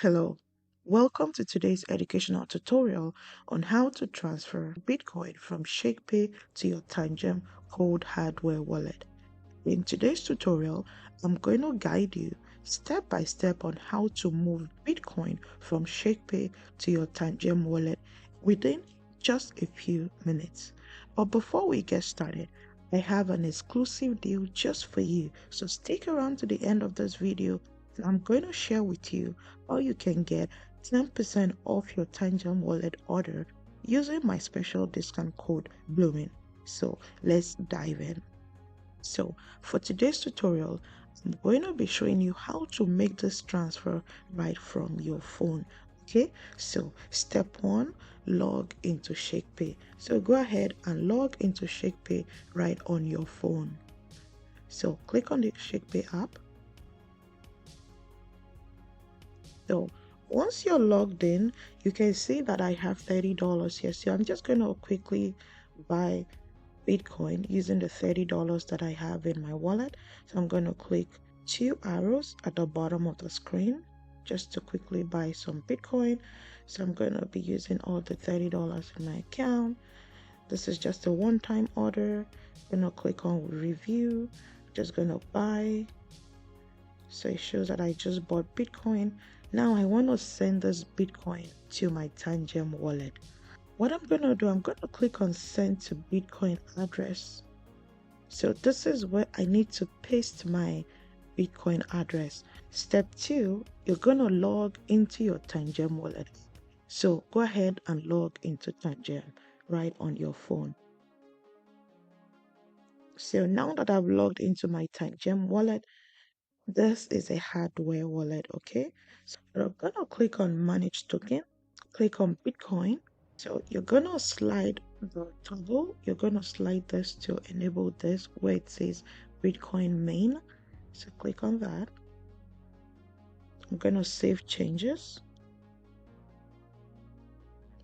Hello, welcome to today's educational tutorial on how to transfer Bitcoin from ShakePay to your Tangem cold hardware wallet. In today's tutorial, I'm going to guide you step by step on how to move Bitcoin from ShakePay to your Tangem wallet within just a few minutes. But before we get started, I have an exclusive deal just for you. So stick around to the end of this video and I'm going to share with you how you can get 10% off your Tangem wallet order using my special discount code BLOOMING. So let's dive in. So for today's tutorial, I'm going to be showing you how to make this transfer right from your phone. Okay, so step one, log into ShakePay. So go ahead and log into ShakePay right on your phone. So click on the ShakePay app. So once you're logged in, you can see that I have $30 here. So I'm just going to quickly buy Bitcoin using the $30 that I have in my wallet. So I'm going to click two arrows at the bottom of the screen just to quickly buy some Bitcoin. So I'm going to be using all the $30 in my account. This is just a one-time order. I'm going to click on review. Just going to buy. So it shows that I just bought Bitcoin. Now I want to send this Bitcoin to my Tangem wallet. What I'm going to do, I'm going to click on send to Bitcoin address. So this is where I need to paste my Bitcoin address. Step 2, you're going to log into your Tangem wallet. So go ahead and log into Tangem right on your phone. So now that I've logged into my Tangem wallet, this is a hardware wallet, okay? So I'm going to click on manage token, click on Bitcoin. So you're going to slide the toggle, you're going to slide this to enable this where it says Bitcoin main. So click on that. I'm going to save changes.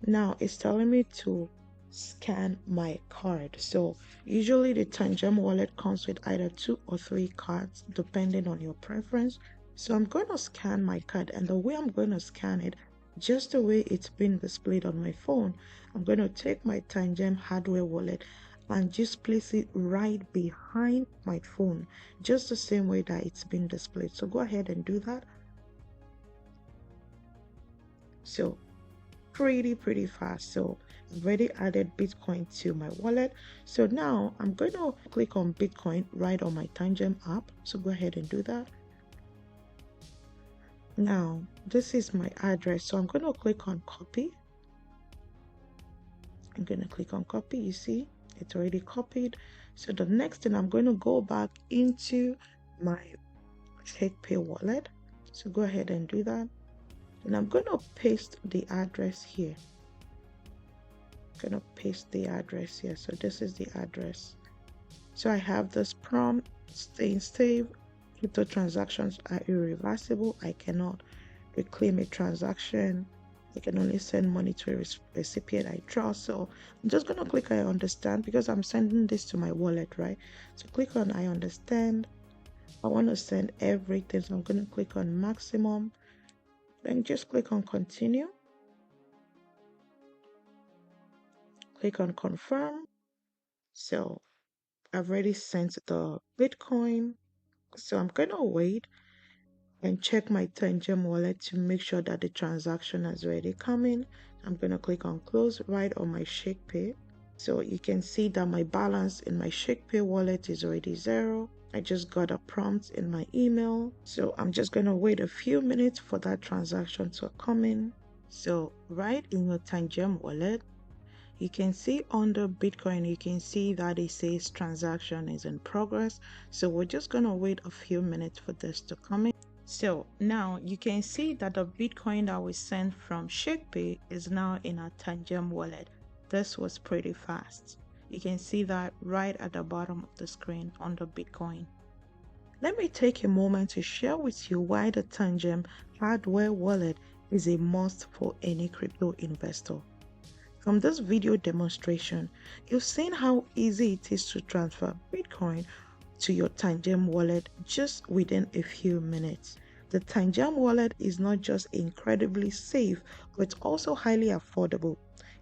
Now it's telling me to scan my card. So usually the Tangem wallet comes with either 2 or 3 cards depending on your preference. So I'm going to scan my card, and the way I'm going to scan it, just the way it's been displayed on my phone, I'm going to take my Tangem hardware wallet and just place it right behind my phone, just the same way that it's been displayed. So go ahead and do that. So pretty fast. So I've already added Bitcoin to my wallet. So now I'm going to click on Bitcoin right on my Tangem app. So go ahead and do that. Now this is my address. So I'm going to click on copy. I'm going to click on copy. You see, it's already copied. So the next thing, I'm going to go back into my ShakePay wallet. So go ahead and do that. And I'm going to paste the address here. I'm going to paste the address here. So this is the address. So I have this prompt staying safe. Crypto transactions are irreversible. I cannot reclaim a transaction. I can only send money to a recipient I trust. So I'm just going to click I understand because I'm sending this to my wallet, right? So click on I understand. I want to send everything. So I'm going to click on maximum. Then just click on continue. Click on confirm. So I've already sent the Bitcoin. So I'm going to wait and check my Tangem wallet to make sure that the transaction has already come in. I'm going to click on close right on my ShakePay. So you can see that my balance in my ShakePay wallet is already 0. I just got a prompt in my email. So I'm just going to wait a few minutes for that transaction to come in. So right in your Tangem wallet, you can see under Bitcoin, you can see that it says transaction is in progress. So we're just going to wait a few minutes for this to come in. So now you can see that the Bitcoin that we sent from ShakePay is now in our Tangem wallet. This was pretty fast. You can see that right at the bottom of the screen under Bitcoin. Let me take a moment to share with you why the Tangem hardware wallet is a must for any crypto investor. From this video demonstration, you've seen how easy it is to transfer Bitcoin to your Tangem wallet just within a few minutes. The Tangem wallet is not just incredibly safe, but it's also highly affordable.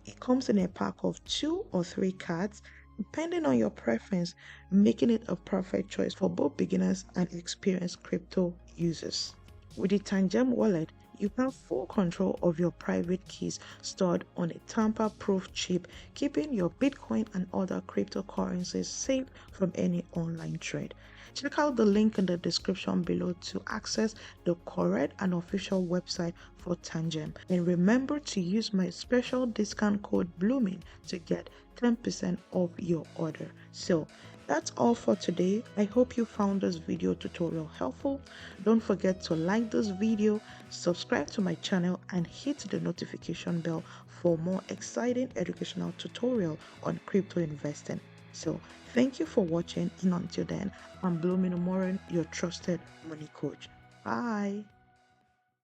It comes in a pack of 2 or 3 cards, depending on your preference, making it a perfect choice for both beginners and experienced crypto users. With the Tangem wallet, you have full control of your private keys stored on a tamper-proof chip, keeping your Bitcoin and other cryptocurrencies safe from any online trade. Check out the link in the description below to access the correct and official website for Tangem. And remember to use my special discount code Blooming to get 10% off your order. So that's all for today. I hope you found this video tutorial helpful. Don't forget to like this video, subscribe to my channel, and hit the notification bell for more exciting educational tutorial on crypto investing. So thank you for watching, and until then, I'm Blooming Moran, your trusted money coach. Bye.